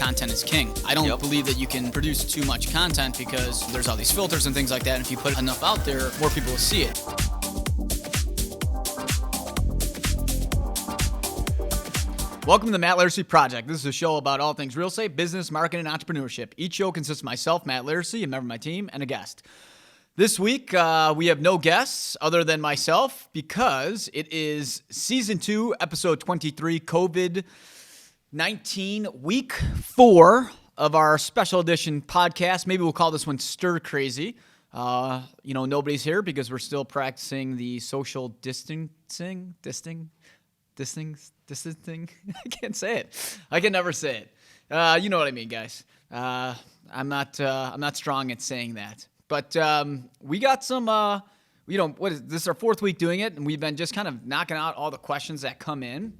content is king. I don't Yep. believe that you can produce too much content because there's all these filters and things like that. And if you put enough out there, more people will see it. Welcome to the Matt Laricy Project. This is a show about all things real estate, business, marketing, and entrepreneurship. Each show consists of myself, Matt Laricy, a member of my team, and a guest. This week, we have no guests other than myself because it is Season 2, Episode 23, COVID-19, Week 4 of our special edition podcast. Maybe we'll call this one Stir Crazy. Nobody's here because we're still practicing the social distancing. I can't say it. I can never say it. You know what I mean, guys. I'm not strong at saying that. But we got some, this is our 4th week doing it, and we've been just kind of knocking out all the questions that come in.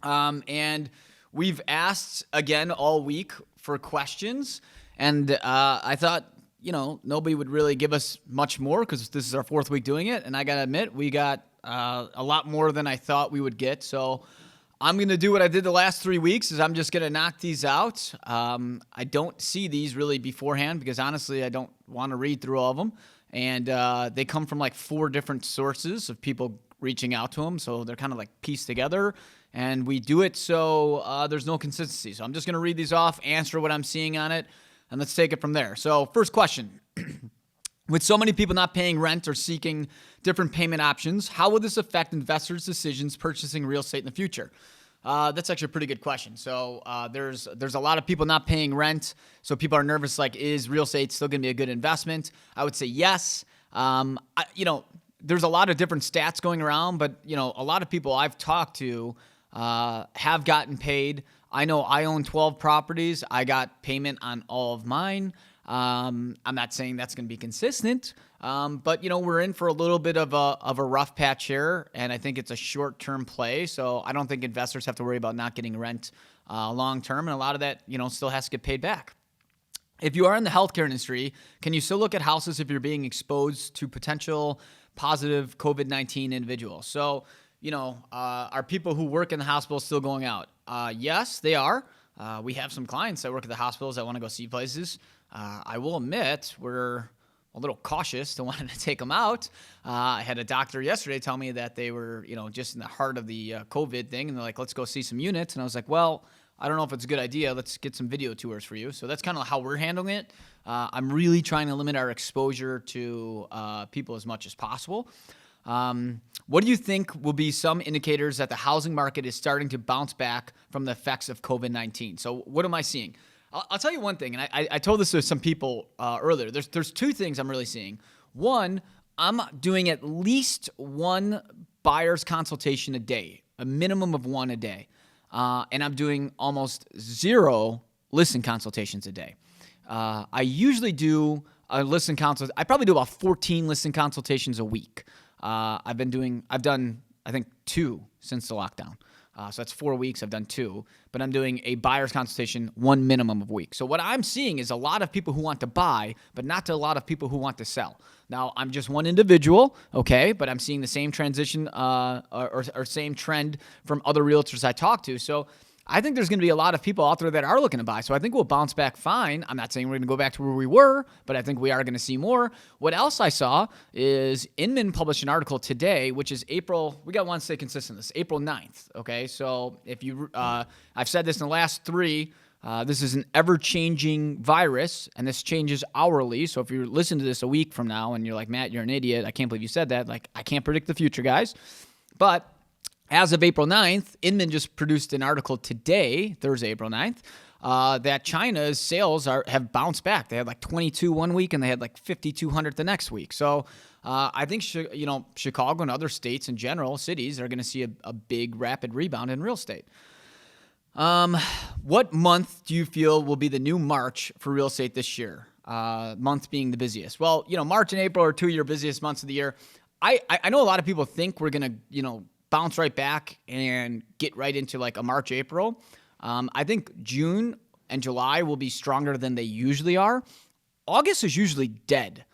And we've asked again all week for questions, and I thought, nobody would really give us much more because this is our 4th week doing it, and I got to admit, we got a lot more than I thought we would get. So I'm going to do what I did the last 3 weeks is I'm just going to knock these out. I don't see these really beforehand because honestly, I don't want to read through all of them. And they come from like 4 different sources of people reaching out to them. So they're kind of like pieced together and we do it. So there's no consistency. So I'm just going to read these off, answer what I'm seeing on it, and let's take it from there. So first question. With so many people not paying rent or seeking different payment options, how will this affect investors' decisions purchasing real estate in the future? That's actually a pretty good question. So there's a lot of people not paying rent, so people are nervous, like, is real estate still going to be a good investment? I would say yes. There's a lot of different stats going around, but, a lot of people I've talked to have gotten paid. I know I own 12 properties. I got payment on all of mine. I'm not saying that's going to be consistent, but we're in for a little bit of a rough patch here, and I think it's a short-term play. So I don't think investors have to worry about not getting rent long-term, and a lot of that still has to get paid back. If you are in the healthcare industry, can you still look at houses if you're being exposed to potential positive COVID-19 individuals? So are people who work in the hospital still going out? Yes, they are. We have some clients that work at the hospitals that want to go see places. I will admit we're a little cautious to wanting to take them out. I had a doctor yesterday tell me that they were, just in the heart of the COVID thing, and they're like, let's go see some units. And I was like, well, I don't know if it's a good idea. Let's get some video tours for you. So that's kind of how we're handling it. I'm really trying to limit our exposure to people as much as possible. What do you think will be some indicators that the housing market is starting to bounce back from the effects of COVID-19? So what am I seeing? I'll tell you one thing, and I told this to some people earlier. There's 2 things I'm really seeing. One, I'm doing at least 1 buyer's consultation a day, a minimum of 1 a day. And I'm doing almost 0 listing consultations a day. I usually do a listing consult. I probably do about 14 listing consultations a week. I've done, I think, 2 since the lockdown. So that's 4 weeks. I've done 2, but I'm doing a buyer's consultation 1 minimum of a week. So what I'm seeing is a lot of people who want to buy, but not a lot of people who want to sell. Now, I'm just one individual, okay, but I'm seeing the same transition or same trend from other realtors I talk to. So I think there's going to be a lot of people out there that are looking to buy. So I think we'll bounce back fine. I'm not saying we're going to go back to where we were, but I think we are going to see more. What else I saw is Inman published an article today, which is April. We got one stay consistent. This April 9th. Okay. So if you, I've said this in the last 3, this is an ever-changing virus, and this changes hourly. So if you listen to this a week from now and you're like, Matt, you're an idiot. I can't believe you said that. Like, I can't predict the future, guys. But as of April 9th, Inman just produced an article today, Thursday, April 9th, that China's sales have bounced back. They had like 22 one week, and they had like 5,200 the next week. So I think Chicago and other states in general, cities, are going to see a big, rapid rebound in real estate. What month do you feel will be the new March for real estate this year? Month being the busiest. Well, March and April are 2 of your busiest months of the year. I know a lot of people think we're going to, bounce right back and get right into like a March, April. I think June and July will be stronger than they usually are. August is usually dead.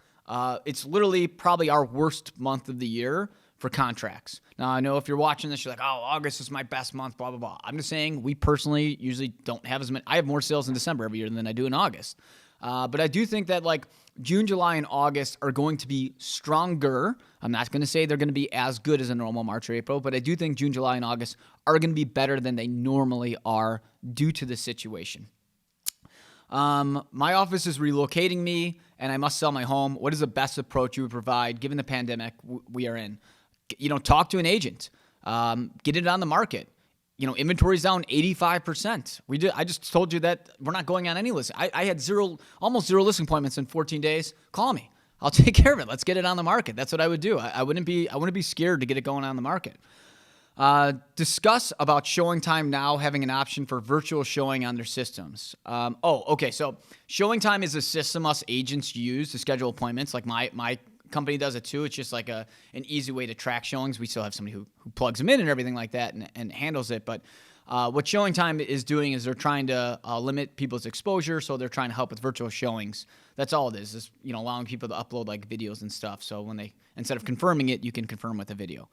It's literally probably our worst month of the year for contracts. Now, I know if you're watching this, you're like, oh, August is my best month, blah, blah, blah. I'm just saying we personally usually don't have as many. I have more sales in December every year than I do in August. But I do think that like June, July, and August are going to be stronger. I'm not going to say they're going to be as good as a normal March or April, but I do think June, July, and August are going to be better than they normally are due to the situation. My office is relocating me, and I must sell my home. What is the best approach you would provide given the pandemic we are in? Talk to an agent. Get it on the market. Inventory's down 85%. I just told you that we're not going on any list. I had almost zero listing appointments in 14 days. Call me. I'll take care of it. Let's get it on the market. That's what I would do. I wouldn't be scared to get it going on the market. Discuss about showing time now having an option for virtual showing on their systems. Okay. So showing time is a system us agents use to schedule appointments. Like my company does it too. It's just like an easy way to track showings. We still have somebody who plugs them in and everything like that and handles it. But what showing time is doing is they're trying to limit people's exposure. So they're trying to help with virtual showings. That's all it is allowing people to upload like videos and stuff. So when instead of confirming it, you can confirm with a video.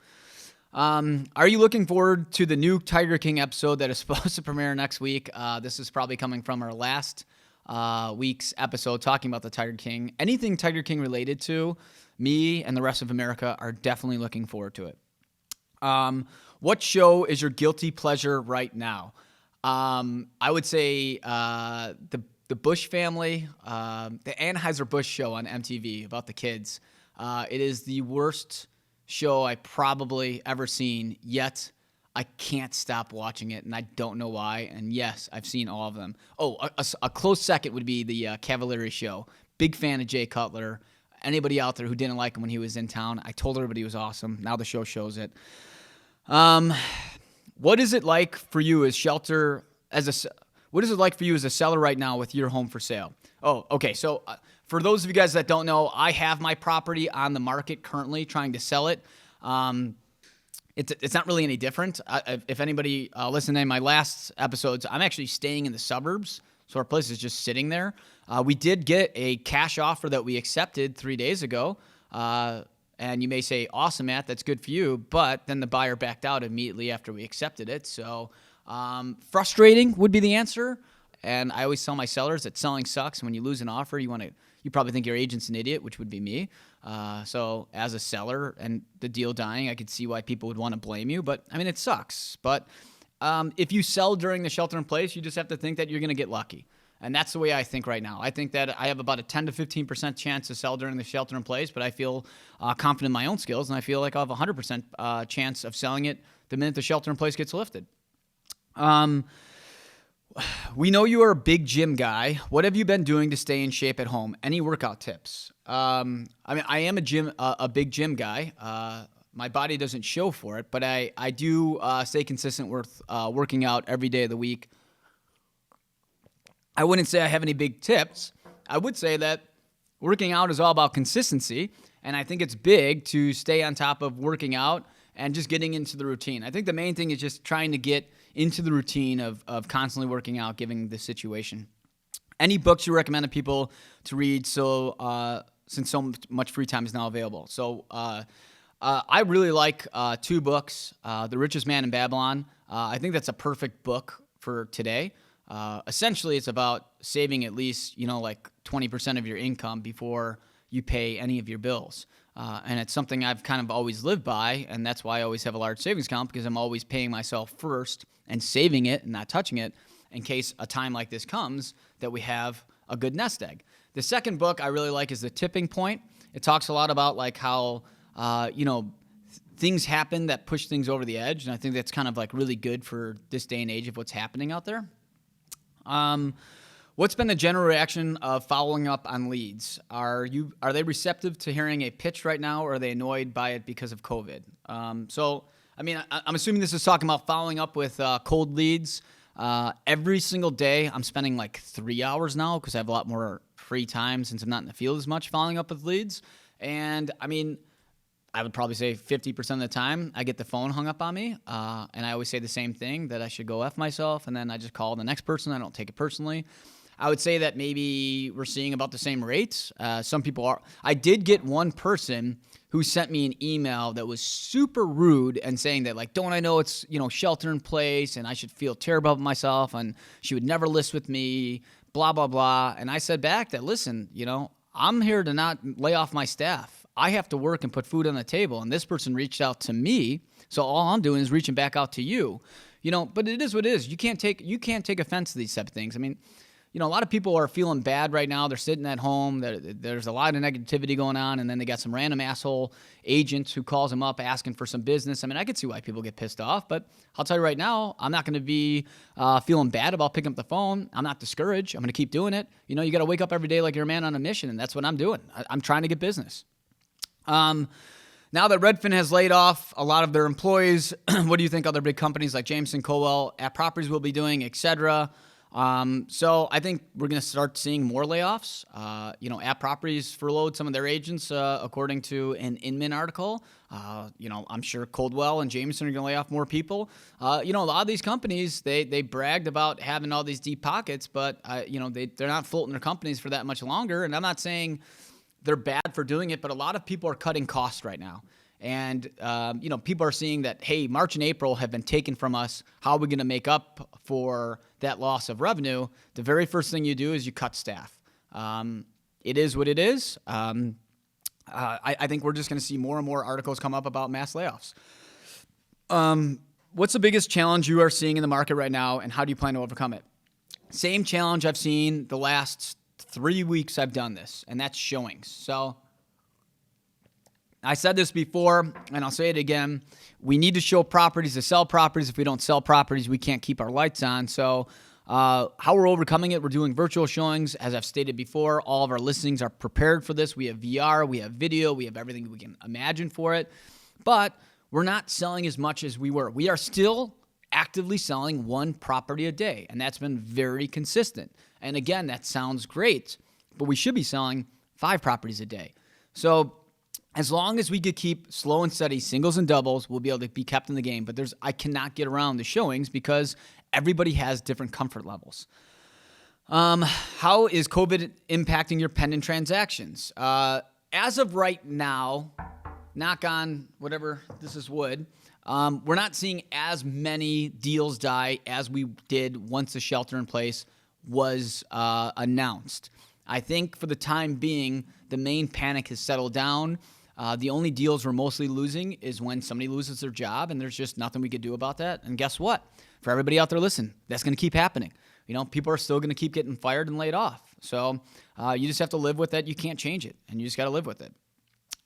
Are you looking forward to the new Tiger King episode that is supposed to premiere next week? This is probably coming from our last week's episode talking about the Tiger King. Anything Tiger King related to, me and the rest of America are definitely looking forward to it. What show is your guilty pleasure right now? I would say the Bush family, the Anheuser-Busch show on MTV about the kids. It is the worst show I probably ever seen, yet I can't stop watching it, and I don't know why. And yes, I've seen all of them. A close second would be the Cavalieri show. Big fan of Jay Cutler. Anybody out there who didn't like him when he was in town, I told everybody he was awesome. Now the show shows it. What is it like for you as what is it like for you as a seller right now with your home for sale? Oh, okay. So for those of you guys that don't know, I have my property on the market currently trying to sell it. It's not really any different. If anybody listened to my last episodes, I'm actually staying in the suburbs. So our place is just sitting there. We did get a cash offer that we accepted 3 days ago. And you may say, awesome, Matt, that's good for you. But then the buyer backed out immediately after we accepted it. So frustrating would be the answer. And I always tell my sellers that selling sucks. When you lose an offer, you probably think your agent's an idiot, which would be me. So as a seller and the deal dying, I could see why people would want to blame you. But, I mean, it sucks. But if you sell during the shelter in place, you just have to think that you're going to get lucky. And that's the way I think right now. I think that I have about a 10 to 15% chance to sell during the shelter in place, but I feel confident in my own skills, and I feel like I'll have a 100% chance of selling it the minute the shelter in place gets lifted. We know you are a big gym guy. What have you been doing to stay in shape at home? Any workout tips? I am a big gym guy. My body doesn't show for it, but I do stay consistent with working out every day of the week. I wouldn't say I have any big tips. I would say that working out is all about consistency, and I think it's big to stay on top of working out and just getting into the routine. I think the main thing is just trying to get into the routine of constantly working out, given the situation. Any books you recommend to people to read since so much free time is now available? So I really like two books, The Richest Man in Babylon. I think that's a perfect book for today. Essentially, it's about saving at least, like 20% of your income before you pay any of your bills. And it's something I've kind of always lived by, and that's why I always have a large savings account, because I'm always paying myself first and saving it and not touching it in case a time like this comes that we have a good nest egg. The second book I really like is The Tipping Point. It talks a lot about like how, things happen that push things over the edge, and I think that's kind of like really good for this day and age of what's happening out there. What's been the general reaction of following up on leads? Are they receptive to hearing a pitch right now, or are they annoyed by it because of COVID? I'm assuming this is talking about following up with cold leads. Every single day, I'm spending like 3 hours now because I have a lot more free time since I'm not in the field as much following up with leads. And I would probably say 50% of the time I get the phone hung up on me, and I always say the same thing, that I should go F myself, and then I just call the next person. I don't take it personally. I would say that maybe we're seeing about the same rates. Some people are. I did get one person who sent me an email that was super rude and saying that, like, don't I know it's, shelter in place and I should feel terrible about myself and she would never list with me, blah, blah, blah. And I said back that, listen, I'm here to not lay off my staff. I have to work and put food on the table. And this person reached out to me. So all I'm doing is reaching back out to you, but it is what it is. You can't take offense to these type of things. I mean, a lot of people are feeling bad right now. They're sitting at home. There's a lot of negativity going on. And then they got some random asshole agent who calls them up asking for some business. I mean, I could see why people get pissed off, but I'll tell you right now, I'm not going to be feeling bad about picking up the phone. I'm not discouraged. I'm going to keep doing it. You got to wake up every day like you're a man on a mission. And that's what I'm doing. I'm trying to get business. Now that Redfin has laid off a lot of their employees, what do you think other big companies like Jameson, Colwell, App Properties will be doing, et cetera? So I think we're going to start seeing more layoffs. App Properties furloughed some of their agents, according to an Inman article. I'm sure Coldwell and Jameson are going to lay off more people. A lot of these companies, they bragged about having all these deep pockets, but, they're not floating their companies for that much longer. And I'm not saying they're bad for doing it, but a lot of people are cutting costs right now. And, people are seeing that, hey, March and April have been taken from us. How are we going to make up for that loss of revenue? The very first thing you do is you cut staff. It is what it is. I think we're just going to see more and more articles come up about mass layoffs. What's the biggest challenge you are seeing in the market right now, and how do you plan to overcome it? Same challenge I've seen the last 3 weeks I've done this, and that's showings. So I said this before, and I'll say it again. We need to show properties to sell properties. If we don't sell properties, we can't keep our lights on. So how we're overcoming it, we're doing virtual showings. As I've stated before, all of our listings are prepared for this. We have VR, we have video, we have everything we can imagine for it. But we're not selling as much as we were. We are still actively selling one property a day, and that's been very consistent. And again, that sounds great, but we should be selling 5 properties a day. So as long as we could keep slow and steady singles and doubles, we'll be able to be kept in the game. But I cannot get around the showings because everybody has different comfort levels. How is COVID impacting your pending transactions? As of right now, knock on whatever, this is wood, we're not seeing as many deals die as we did once the shelter in place was announced. I think for the time being, the main panic has settled down. The only deals we're mostly losing is when somebody loses their job, and there's just nothing we could do about that. And guess what? For everybody out there listening, that's going to keep happening. People are still going to keep getting fired and laid off. So you just have to live with it. You can't change it, and you just got to live with it.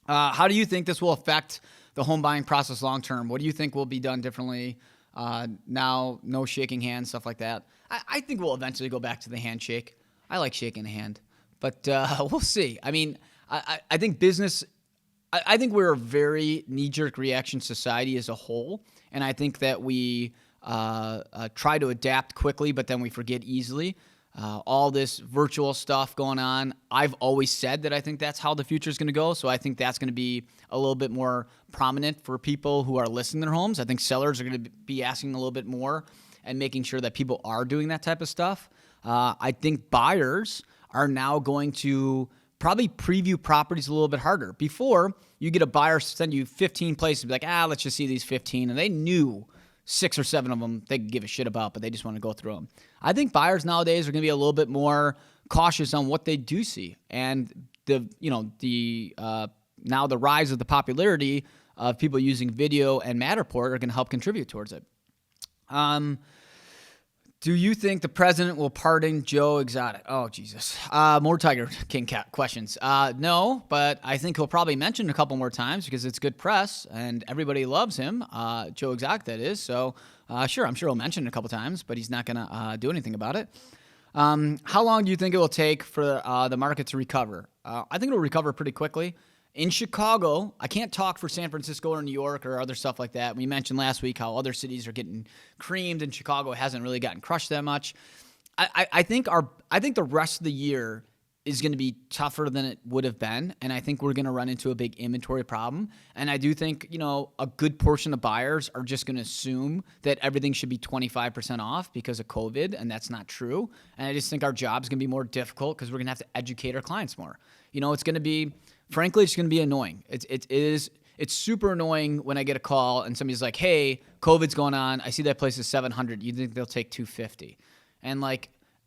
How do you think this will affect the home buying process long term? What do you think will be done differently now? No shaking hands, stuff like that. I think we'll eventually go back to the handshake. I like shaking a hand, but we'll see. I mean, I think business. I think we're a very knee-jerk reaction society as a whole, and I think that we try to adapt quickly, but then we forget easily. All this virtual stuff going on, I've always said that I think that's how the future is going to go, so I think that's going to be a little bit more prominent for people who are listing their homes. I think sellers are going to be asking a little bit more and making sure that people are doing that type of stuff. I think buyers are now going to probably preview properties a little bit harder. Before, you get a buyer send you 15 places, be like, let's just see these 15. And they knew 6 or 7 of them they could give a shit about, but they just want to go through them. I think buyers nowadays are going to be a little bit more cautious on what they do see. And now the rise of the popularity of people using video and Matterport are going to help contribute towards it. Do you think the president will pardon Joe Exotic? Oh, Jesus. More Tiger King Cat questions. No, but I think he'll probably mention a couple more times because it's good press and everybody loves him. Joe Exotic, that is. So, sure, I'm sure he'll mention it a couple times, but he's not going to do anything about it. How long do you think it will take for the market to recover? I think it'll recover pretty quickly. In Chicago, I can't talk for San Francisco or New York or other stuff like that. We mentioned last week how other cities are getting creamed, and Chicago hasn't really gotten crushed that much. I think the rest of the year is going to be tougher than it would have been. And I think we're going to run into a big inventory problem. And I do think, a good portion of buyers are just going to assume that everything should be 25% off because of COVID. And that's not true. And I just think our job is going to be more difficult because we're going to have to educate our clients more. It's going to be, frankly, it's going to be annoying. It's super annoying when I get a call and somebody's like, hey, COVID's going on. I see that place is 700. You think they'll take 250? And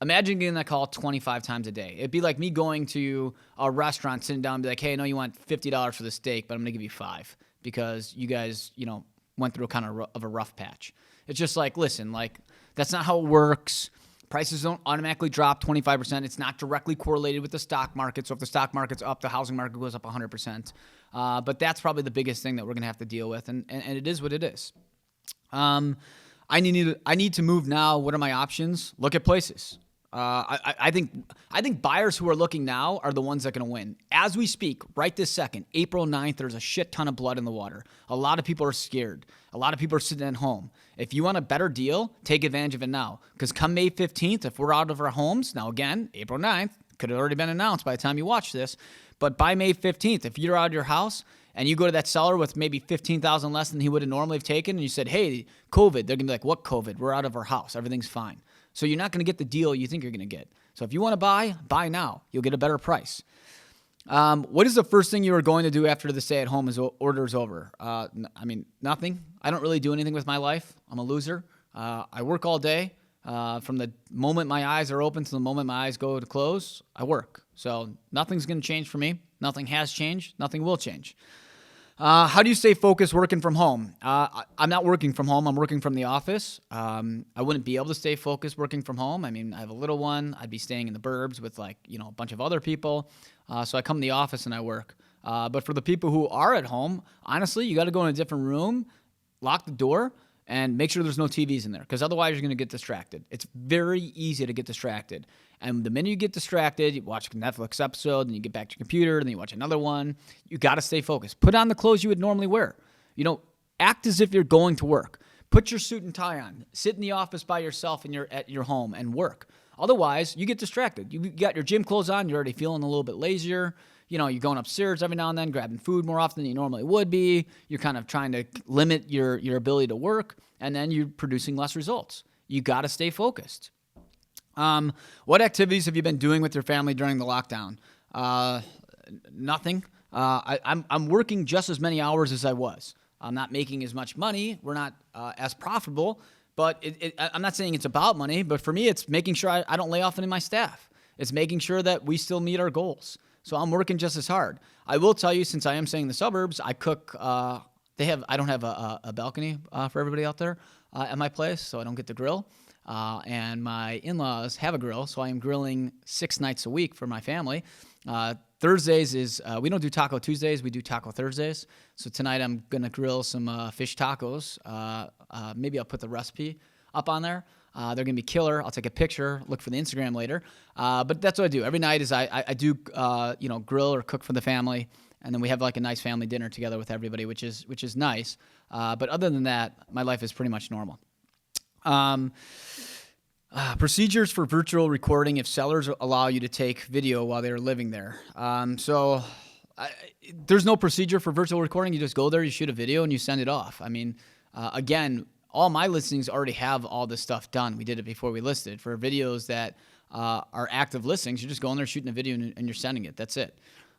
imagine getting that call 25 times a day. It'd be like me going to a restaurant, sitting down and be like, hey, I know you want $50 for the steak, but I'm going to give you $5 because you guys, went through kind of a rough patch. It's just listen, that's not how it works. Prices don't automatically drop 25%. It's not directly correlated with the stock market. So if the stock market's up, the housing market goes up 100%. But that's probably the biggest thing that we're going to have to deal with. And it is what it is. I need to move now. What are my options? Look at places. I think buyers who are looking now are the ones that are going to win. As we speak, right this second, April 9th, there's a shit ton of blood in the water. A lot of people are scared. A lot of people are sitting at home. If you want a better deal, take advantage of it now. Because come May 15th, if we're out of our homes, now again, April 9th, could have already been announced by the time you watch this, but by May 15th, if you're out of your house and you go to that seller with maybe $15,000 less than he would have normally have taken, and you said, hey, COVID, they're going to be like, what COVID? We're out of our house. Everything's fine. So you're not going to get the deal you think you're going to get. So if you want to buy now. You'll get a better price. What is the first thing you are going to do after the stay-at-home order is over? Nothing. I don't really do anything with my life. I'm a loser. I work all day. From the moment my eyes are open to the moment my eyes go to close, I work. So nothing's going to change for me. Nothing has changed. Nothing will change. How do you stay focused working from home? I'm not working from home. I'm working from the office. I wouldn't be able to stay focused working from home. I have a little one. I'd be staying in the burbs with a bunch of other people. So I come to the office and I work. But for the people who are at home, honestly, you got to go in a different room, lock the door, and make sure there's no TVs in there because otherwise you're going to get distracted. It's very easy to get distracted. And the minute you get distracted, you watch a Netflix episode, and you get back to your computer, and then you watch another one. You got to stay focused. Put on the clothes you would normally wear. Act as if you're going to work. Put your suit and tie on. Sit in the office by yourself at your home and work. Otherwise, you get distracted. You got your gym clothes on. You're already feeling a little bit lazier. You're going upstairs every now and then, grabbing food more often than you normally would be. You're kind of trying to limit your ability to work, and then you're producing less results. You got to stay focused. What activities have you been doing with your family during the lockdown? Nothing. I'm working just as many hours as I was. I'm not making as much money. We're not as profitable, but I'm not saying it's about money, but for me, it's making sure I don't lay off any of my staff. It's making sure that we still meet our goals. So I'm working just as hard. I will tell you, since I am staying in the suburbs, I cook. I don't have a balcony for everybody out there at my place, so I don't get to grill. And my in-laws have a grill, so I am grilling 6 nights a week for my family. Thursdays is, we don't do Taco Tuesdays, we do Taco Thursdays. So tonight I'm going to grill some fish tacos. Maybe I'll put the recipe up on there. They're going to be killer. I'll take a picture, look for the Instagram later. But that's what I do. Every night is I do, grill or cook for the family. And then we have a nice family dinner together with everybody, which is nice. But other than that, my life is pretty much normal. Procedures for virtual recording if sellers allow you to take video while they're living there. There's no procedure for virtual recording. You just go there, you shoot a video, and you send it off. Again, all my listings already have all this stuff done. We did it before we listed. For videos that are active listings, you're just going there, shooting a video, and you're sending it. That's it.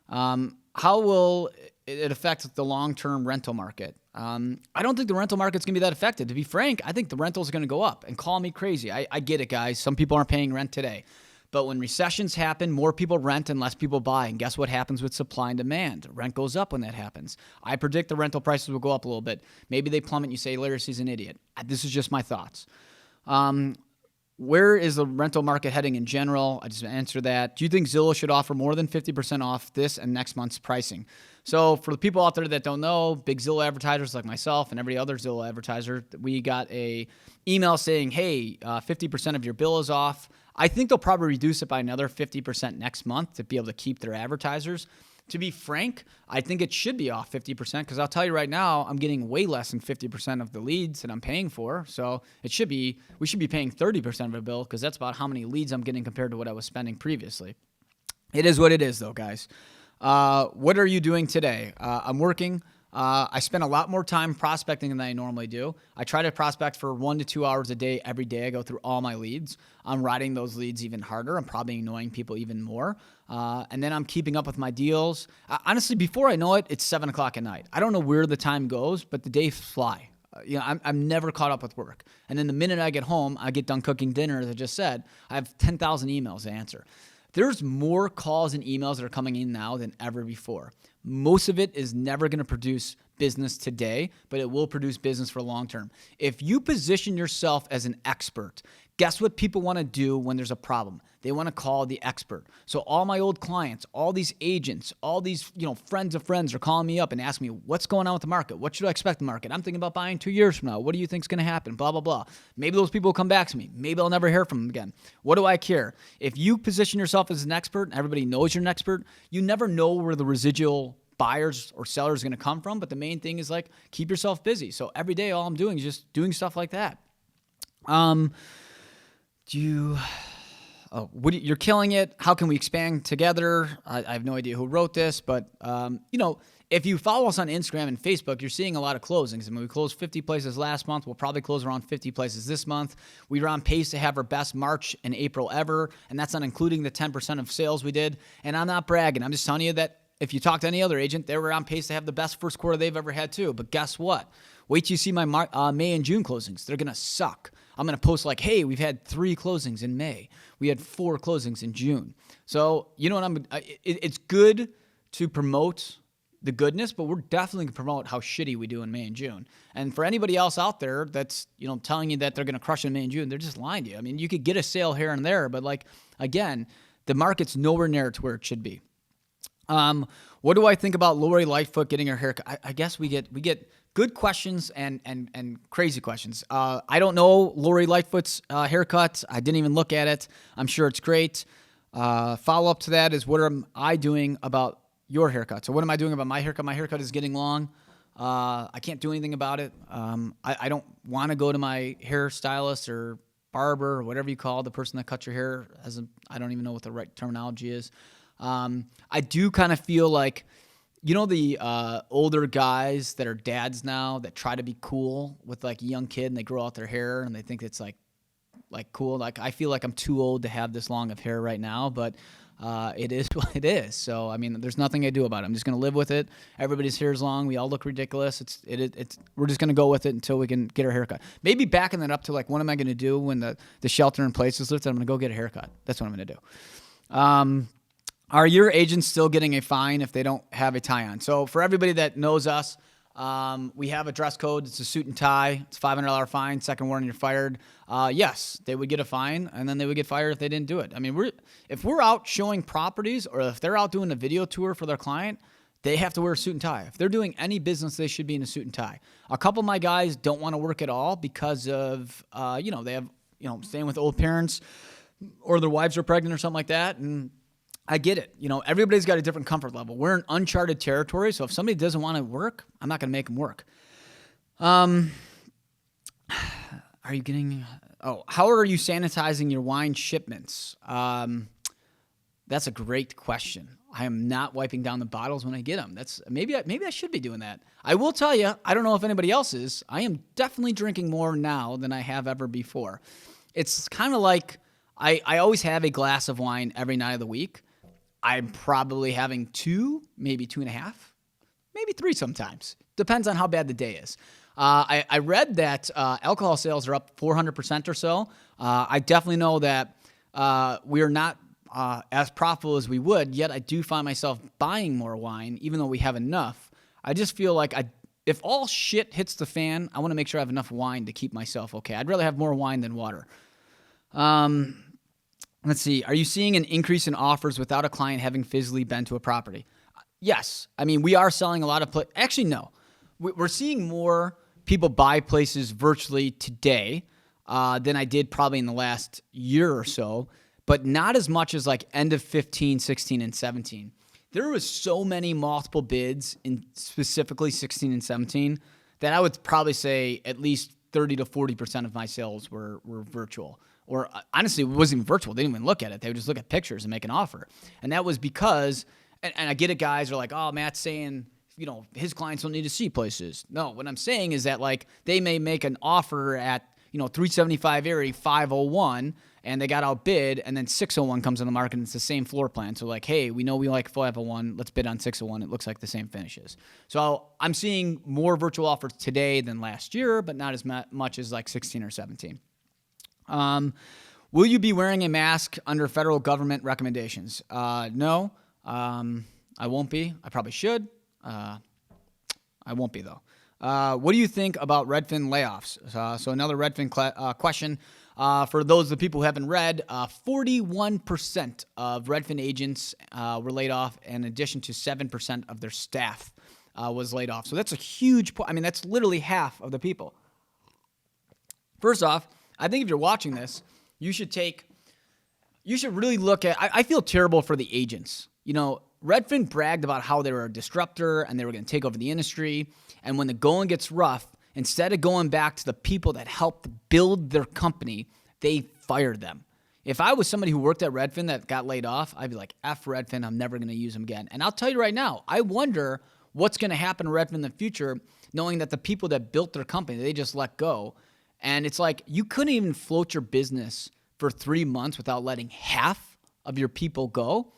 How will it affect the long-term rental market? I don't think the rental market's going to be that affected. To be frank, I think the rentals are going to go up. And call me crazy. I get it, guys. Some people aren't paying rent today. But when recessions happen, more people rent and less people buy. And guess what happens with supply and demand? Rent goes up when that happens. I predict the rental prices will go up a little bit. Maybe they plummet and you say, Laricy's an idiot. This is just my thoughts. Where is the rental market heading in general? I just answered that. Do you think Zillow should offer more than 50% off this and next month's pricing? So for the people out there that don't know, big Zillow advertisers like myself and every other Zillow advertiser, we got a email saying, hey, 50% of your bill is off. I think they'll probably reduce it by another 50% next month to be able to keep their advertisers. To be frank, I think it should be off 50% because I'll tell you right now, I'm getting way less than 50% of the leads that I'm paying for. So we should be paying 30% of a bill because that's about how many leads I'm getting compared to what I was spending previously. It is what it is, though, guys. What are you doing today? I'm working. I spend a lot more time prospecting than I normally do. I try to prospect for 1 to 2 hours a day every day. I go through all my leads. I'm writing those leads even harder. I'm probably annoying people even more. And then I'm keeping up with my deals. Honestly, before I know it, it's 7 o'clock at night. I don't know where the time goes, but the days fly. I'm never caught up with work. And then the minute I get home, I get done cooking dinner, as I just said, I have 10,000 emails to answer. There's more calls and emails that are coming in now than ever before. Most of it is never going to produce business today, but it will produce business for long term. If you position yourself as an expert, guess what people want to do when there's a problem? They want to call the expert. So all my old clients, all these agents, all these friends of friends are calling me up and asking me, what's going on with the market? What should I expect in the market? I'm thinking about buying 2 years from now. What do you think is going to happen? Blah, blah, blah. Maybe those people will come back to me. Maybe I'll never hear from them again. What do I care? If you position yourself as an expert and everybody knows you're an expert, you never know where the residual buyers or sellers are going to come from. But the main thing is keep yourself busy. So every day, all I'm doing is just doing stuff like that. You're killing it. How can we expand together? I have no idea who wrote this, but if you follow us on Instagram and Facebook, you're seeing a lot of closings. I mean, we closed 50 places last month. We'll probably close around 50 places this month. We were on pace to have our best March and April ever, and that's not including the 10% of sales we did. And I'm not bragging. I'm just telling you that if you talk to any other agent, they were on pace to have the best first quarter they've ever had too. But guess what? Wait till you see my May and June closings. They're going to suck. I'm going to post hey, we've had 3 closings in May. We had 4 closings in June. So, it's good to promote the goodness, but we're definitely going to promote how shitty we do in May and June. And for anybody else out there that's, telling you that they're going to crush in May and June, they're just lying to you. I mean, you could get a sale here and there, but again, the market's nowhere near to where it should be. What do I think about Lori Lightfoot getting her haircut? I guess we get good questions and crazy questions. I don't know Lori Lightfoot's haircut. I didn't even look at it. I'm sure it's great. Follow up to that is, what am I doing about your haircut? So what am I doing about my haircut? My haircut is getting long. I can't do anything about it. I don't want to go to my hairstylist or barber or whatever you call the person that cuts your hair. I don't even know what the right terminology is. I do kind of feel like, the older guys that are dads now that try to be cool with a young kid and they grow out their hair and they think it's cool. I feel like I'm too old to have this long of hair right now, but it is what it is. So, I mean, there's nothing I do about it. I'm just going to live with it. Everybody's hair is long. We all look ridiculous. We're just going to go with it until we can get our haircut. Maybe backing that up to what am I going to do when the shelter in place is lifted? I'm going to go get a haircut. That's what I'm going to do. Are your agents still getting a fine if they don't have a tie on? So for everybody that knows us, we have a dress code. It's a suit and tie. It's a $500 fine. Second warning, you're fired. Yes, they would get a fine, and then they would get fired if they didn't do it. I mean, if we're out showing properties or if they're out doing a video tour for their client, they have to wear a suit and tie. If they're doing any business, they should be in a suit and tie. A couple of my guys don't want to work at all because of, they have, staying with old parents or their wives are pregnant or something like that, and I get it. Everybody's got a different comfort level. We're in uncharted territory, so if somebody doesn't want to work, I'm not going to make them work. How are you sanitizing your wine shipments? That's a great question. I am not wiping down the bottles when I get them. Maybe I should be doing that. I will tell you, I don't know if anybody else is. I am definitely drinking more now than I have ever before. It's kind of like I always have a glass of wine every night of the week. I'm probably having 2, maybe 2.5, maybe 3 sometimes. Depends on how bad the day is. I read that alcohol sales are up 400% or so. I definitely know that we are not as profitable as we would, yet I do find myself buying more wine, even though we have enough. I just feel like if all shit hits the fan, I want to make sure I have enough wine to keep myself okay. I'd rather have more wine than water. Let's see. Are you seeing an increase in offers without a client having physically been to a property? Yes. I mean, we are selling a lot of actually, no. We're seeing more people buy places virtually today than I did probably in the last year or so, but not as much as end of 15, 16, and 17. There was so many multiple bids in specifically 16 and 17 that I would probably say at least 30 to 40% of my sales were virtual. or honestly, it wasn't even virtual. They didn't even look at it. They would just look at pictures and make an offer. And that was because, and I get it, guys are like, oh, Matt's saying, his clients don't need to see places. No, what I'm saying is that like they may make an offer at, 375 Erie, 501, and they got outbid, and then 601 comes on the market, and it's the same floor plan. So like, hey, we know we like 501. Let's bid on 601. It looks like the same finishes. So I'm seeing more virtual offers today than last year, but not as much as like 16 or 17. Will you be wearing a mask under federal government recommendations? No, I won't be. I probably should. I won't be, though. What do you think about Redfin layoffs? So another Redfin question. For those of the people who haven't read, 41% of Redfin agents were laid off, in addition to 7% of their staff was laid off. So that's a huge point. I mean, that's literally half of the people. First off, I think if you're watching this, you should really look at, I feel terrible for the agents. Redfin bragged about how they were a disruptor and they were going to take over the industry. And when the going gets rough, instead of going back to the people that helped build their company, they fired them. If I was somebody who worked at Redfin that got laid off, I'd be like, F Redfin, I'm never going to use them again. And I'll tell you right now, I wonder what's going to happen to Redfin in the future, knowing that the people that built their company, they just let go. And it's like, you couldn't even float your business for 3 months without letting half of your people go.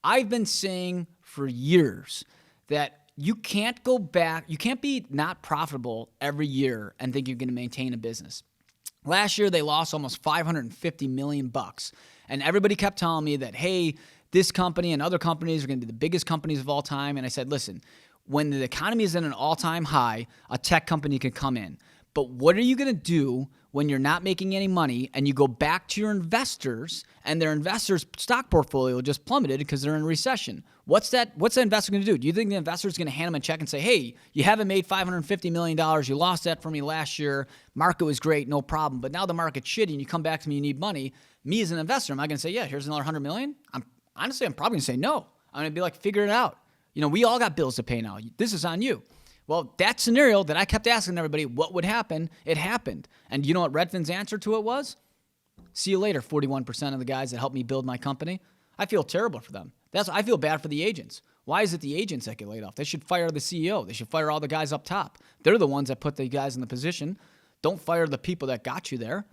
I've been saying for years that you can't go back. You can't be not profitable every year and think you're going to maintain a business. Last year, they lost almost $550 million. And everybody kept telling me that, hey, this company and other companies are going to be the biggest companies of all time. And I said, listen, when the economy is at an all-time high, a tech company can come in. But what are you going to do when you're not making any money and you go back to your investors and their investors' stock portfolio just plummeted because they're in a recession? What's that investor going to do? Do you think the investor is going to hand them a check and say, hey, you haven't made $550 million. You lost that for me last year. Market was great, no problem. But now the market's shitty and you come back to me, you need money. Me as an investor, am I going to say, yeah, here's another $100 million? I'm probably going to say no. I'm going to be like, figure it out. We all got bills to pay now. This is on you. Well, that scenario that I kept asking everybody, what would happen? It happened. And you know what Redfin's answer to it was? See you later, 41% of the guys that helped me build my company. I feel terrible for them. I feel bad for the agents. Why is it the agents that get laid off? They should fire the CEO. They should fire all the guys up top. They're the ones that put the guys in the position. Don't fire the people that got you there.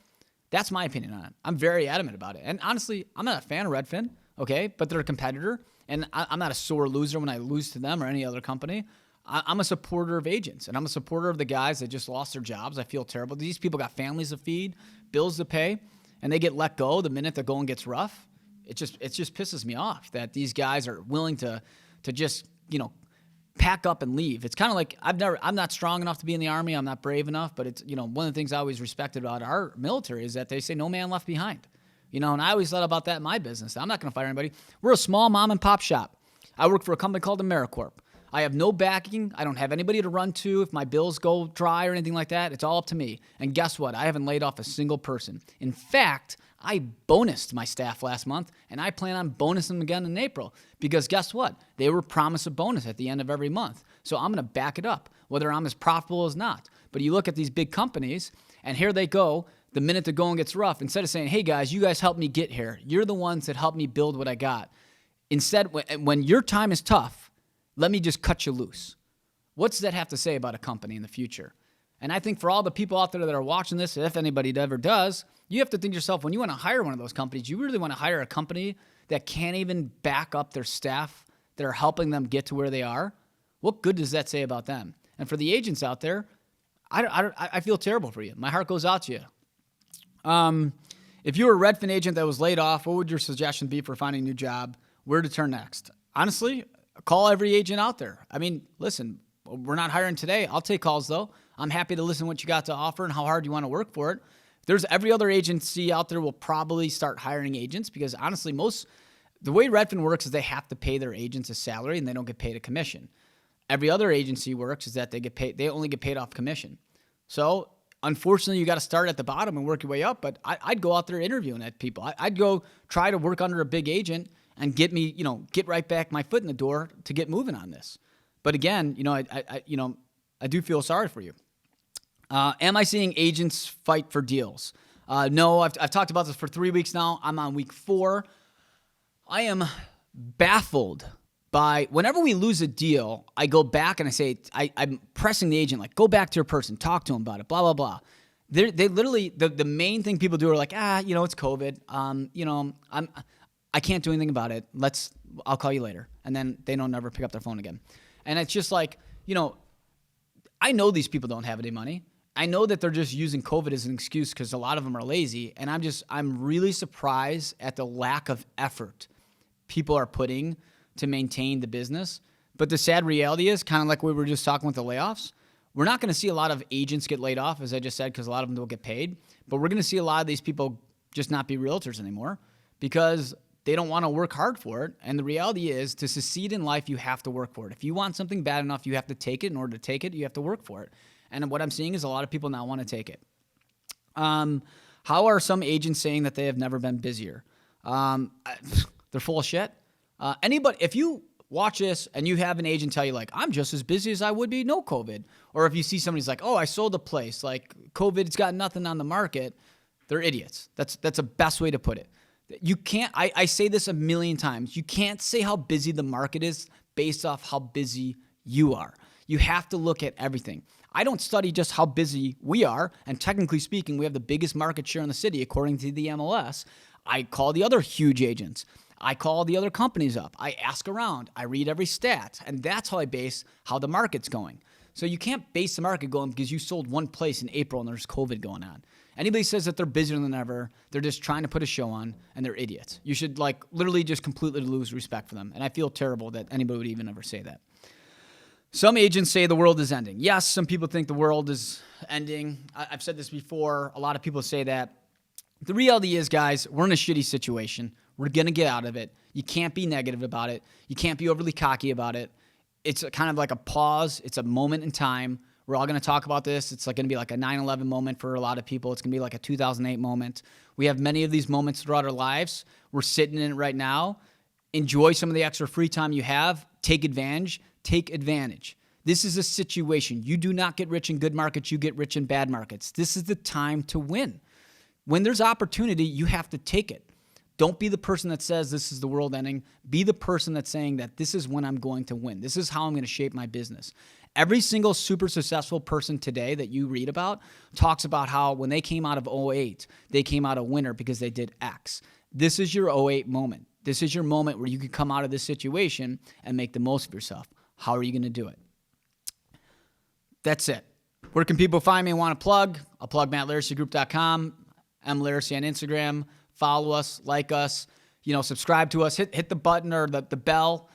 That's my opinion on it. I'm very adamant about it. And honestly, I'm not a fan of Redfin, okay? But they're a competitor. And I'm not a sore loser when I lose to them or any other company. I'm a supporter of agents, and I'm a supporter of the guys that just lost their jobs. I feel terrible. These people got families to feed, bills to pay, and they get let go the minute the going gets rough. It just pisses me off that these guys are willing to just, pack up and leave. It's kind of like I'm not strong enough to be in the Army. I'm not brave enough, but it's, one of the things I always respected about our military is that they say no man left behind. And I always thought about that in my business. I'm not going to fire anybody. We're a small mom and pop shop. I work for a company called AmeriCorp. I have no backing. I don't have anybody to run to if my bills go dry or anything like that. It's all up to me. And guess what? I haven't laid off a single person. In fact, I bonused my staff last month, and I plan on bonusing them again in April because guess what? They were promised a bonus at the end of every month. So I'm going to back it up, whether I'm as profitable as not. But you look at these big companies, and here they go. The minute the going gets rough, instead of saying, hey, guys, you guys helped me get here. You're the ones that helped me build what I got. Instead, when your time is tough, let me just cut you loose. What's that have to say about a company in the future? And I think for all the people out there that are watching this, if anybody ever does, you have to think to yourself, when you want to hire one of those companies, you really want to hire a company that can't even back up their staff that are helping them get to where they are? What good does that say about them? And for the agents out there, I feel terrible for you. My heart goes out to you. If you were a Redfin agent that was laid off, what would your suggestion be for finding a new job? Where to turn next? Honestly, call every agent out there. I mean, listen, we're not hiring today. I'll take calls, though. I'm happy to listen to what you got to offer and how hard you want to work for it. There's every other agency out there will probably start hiring agents because, honestly, the way Redfin works is they have to pay their agents a salary and they don't get paid a commission. Every other agency works is that they only get paid off commission. So, unfortunately, you got to start at the bottom and work your way up, but I'd go out there interviewing at people. I'd go try to work under a big agent and get right back my foot in the door to get moving on this. But again, I do feel sorry for you. Am I seeing agents fight for deals? No, I've talked about this for 3 weeks now. I'm on week 4. I am baffled by whenever we lose a deal, I go back and I say, I'm pressing the agent, like, go back to your person, talk to him about it, blah, blah, blah. They literally, the main thing people do are like, it's COVID. I can't do anything about it. I'll call you later. And then they don't never pick up their phone again. And it's just like, I know these people don't have any money. I know that they're just using COVID as an excuse because a lot of them are lazy. And I'm really surprised at the lack of effort people are putting to maintain the business. But the sad reality is, kind of like we were just talking with the layoffs, we're not going to see a lot of agents get laid off, as I just said, because a lot of them don't get paid. But we're going to see a lot of these people just not be realtors anymore because they don't want to work hard for it. And the reality is, to succeed in life, you have to work for it. If you want something bad enough, you have to take it. In order to take it, you have to work for it. And what I'm seeing is a lot of people now want to take it. How are some agents saying that they have never been busier? They're full of shit. If you watch this and you have an agent tell you, like, I'm just as busy as I would be no COVID, or if you see somebody's like, oh, I sold a place, like, COVID's got nothing on the market, they're idiots. That's the best way to put it. You can't, I say this a million times, you can't say how busy the market is based off how busy you are. You have to look at everything. I don't study just how busy we are, and technically speaking, we have the biggest market share in the city according to the MLS. I call the other huge agents. I call the other companies up. I ask around. I read every stat, and that's how I base how the market's going. So you can't base the market going because you sold one place in April and there's COVID going on. Anybody says that they're busier than ever, they're just trying to put a show on, and they're idiots. You should literally just completely lose respect for them, and I feel terrible that anybody would even ever say that. Some agents say the world is ending. Yes, some people think the world is ending. I've said this before. A lot of people say that. The reality is, guys, we're in a shitty situation. We're going to get out of it. You can't be negative about it. You can't be overly cocky about it. It's kind of like a pause. It's a moment in time. We're all going to talk about this. It's going to be like a 9/11 moment for a lot of people. It's going to be like a 2008 moment. We have many of these moments throughout our lives. We're sitting in it right now. Enjoy some of the extra free time you have. Take advantage. Take advantage. This is a situation. You do not get rich in good markets. You get rich in bad markets. This is the time to win. When there's opportunity, you have to take it. Don't be the person that says this is the world ending. Be the person that's saying that this is when I'm going to win. This is how I'm going to shape my business. Every single super successful person today that you read about talks about how when they came out of 2008, they came out a winner because they did X. This is your 2008 moment. This is your moment where you can come out of this situation and make the most of yourself. How are you going to do it? That's it. Where can people find me and want to plug? I'll plug MattLaricyGroup.com. I'm Laricy on Instagram. Follow us, like us, subscribe to us. Hit the button or the bell,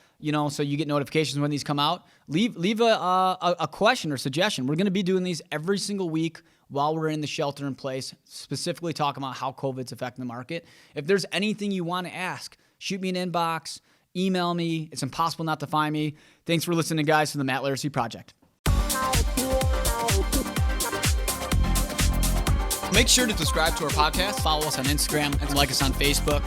so you get notifications when these come out. Leave a question or suggestion. We're going to be doing these every single week while we're in the shelter in place, specifically talking about how COVID's affecting the market. If there's anything you want to ask, shoot me an inbox, email me. It's impossible not to find me. Thanks for listening, guys, to the Matt Laricy Project. Make sure to subscribe to our podcast, follow us on Instagram, and like us on Facebook.